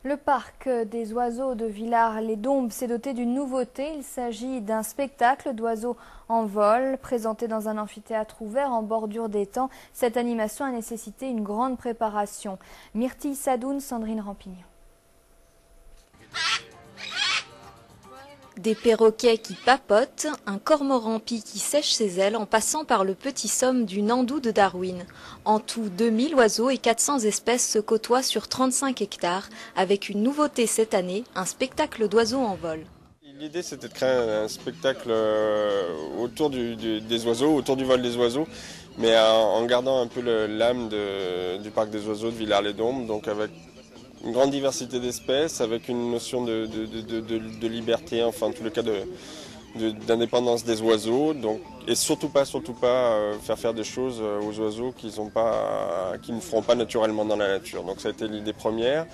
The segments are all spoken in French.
Le parc des oiseaux de Villars-les-Dombes s'est doté d'une nouveauté. Il s'agit d'un spectacle d'oiseaux en vol, présenté dans un amphithéâtre ouvert en bordure d'étang. Cette animation a nécessité une grande préparation. Myrtille Sadoun, Sandrine Rampignon. Des perroquets qui papotent, un cormoran-pie qui sèche ses ailes en passant par le petit somme du Nandou de Darwin. En tout, 2000 oiseaux et 400 espèces se côtoient sur 35 hectares, avec une nouveauté cette année, un spectacle d'oiseaux en vol. L'idée, c'était de créer un spectacle autour des oiseaux, autour du vol des oiseaux, mais en gardant un peu l'âme du parc des oiseaux de Villars-les-Dombes, donc avec une grande diversité d'espèces, avec une notion de liberté, enfin en tous les cas d'indépendance des oiseaux, donc, et surtout pas faire des choses aux oiseaux qu'ils ne feront pas naturellement dans la nature. Donc ça a été l'idée première,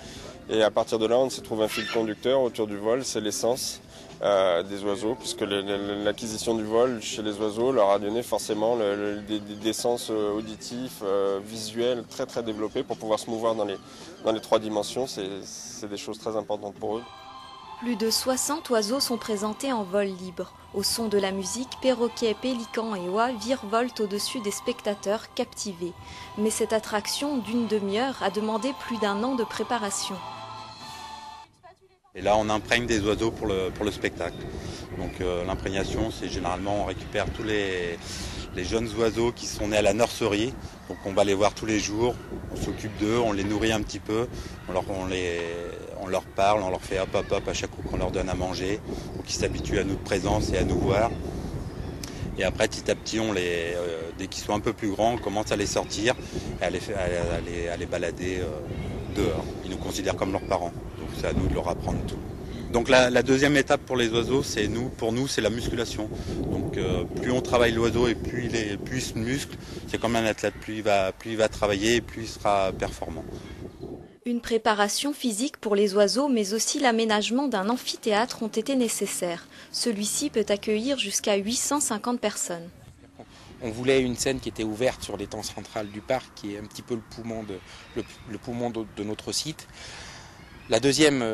et à partir de là on s'est trouvé un fil conducteur autour du vol, c'est l'essence des oiseaux, puisque l'acquisition du vol chez les oiseaux leur a donné forcément des sens auditifs, visuels très très développés pour pouvoir se mouvoir dans les 3 dimensions. C'est des choses très importantes pour eux. Plus de 60 oiseaux sont présentés en vol libre. Au son de la musique, perroquets, pélicans et oies virevoltent au-dessus des spectateurs captivés. Mais cette attraction d'une demi-heure a demandé plus d'1 an de préparation. Et là, on imprègne des oiseaux pour le spectacle. Donc l'imprégnation, c'est généralement, on récupère tous les jeunes oiseaux qui sont nés à la nurserie. Donc on va les voir tous les jours, on s'occupe d'eux, on les nourrit un petit peu, on leur parle, on leur fait hop hop hop à chaque coup qu'on leur donne à manger, pour qu'ils s'habituent à notre présence et à nous voir. Et après, petit à petit, dès qu'ils sont un peu plus grands, on commence à les sortir et à les balader dehors. Ils nous considèrent comme leurs parents, donc c'est à nous de leur apprendre tout. Donc la deuxième étape pour les oiseaux, pour nous, c'est la musculation. Donc plus on travaille l'oiseau et plus il se muscle, c'est comme un athlète, plus il va travailler et plus il sera performant. Une préparation physique pour les oiseaux, mais aussi l'aménagement d'un amphithéâtre ont été nécessaires. Celui-ci peut accueillir jusqu'à 850 personnes. On voulait une scène qui était ouverte sur l'étang central du parc, qui est un petit peu le poumon de notre site. La deuxième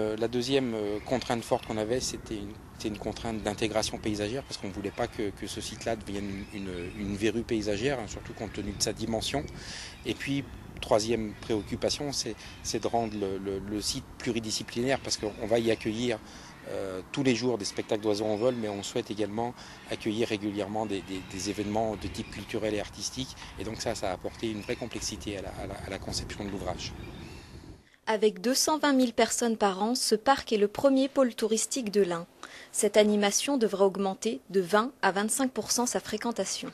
contrainte forte qu'on avait, c'était une contrainte d'intégration paysagère, parce qu'on ne voulait pas que ce site-là devienne une verrue paysagère, hein, surtout compte tenu de sa dimension. Et puis, troisième préoccupation, c'est de rendre le site pluridisciplinaire, parce qu'on va y accueillir tous les jours des spectacles d'oiseaux en vol, mais on souhaite également accueillir régulièrement des événements de type culturel et artistique. Et donc ça a apporté une vraie complexité à la conception de l'ouvrage. Avec 220 000 personnes par an, ce parc est le premier pôle touristique de l'Ain. Cette animation devrait augmenter de 20 à 25% sa fréquentation.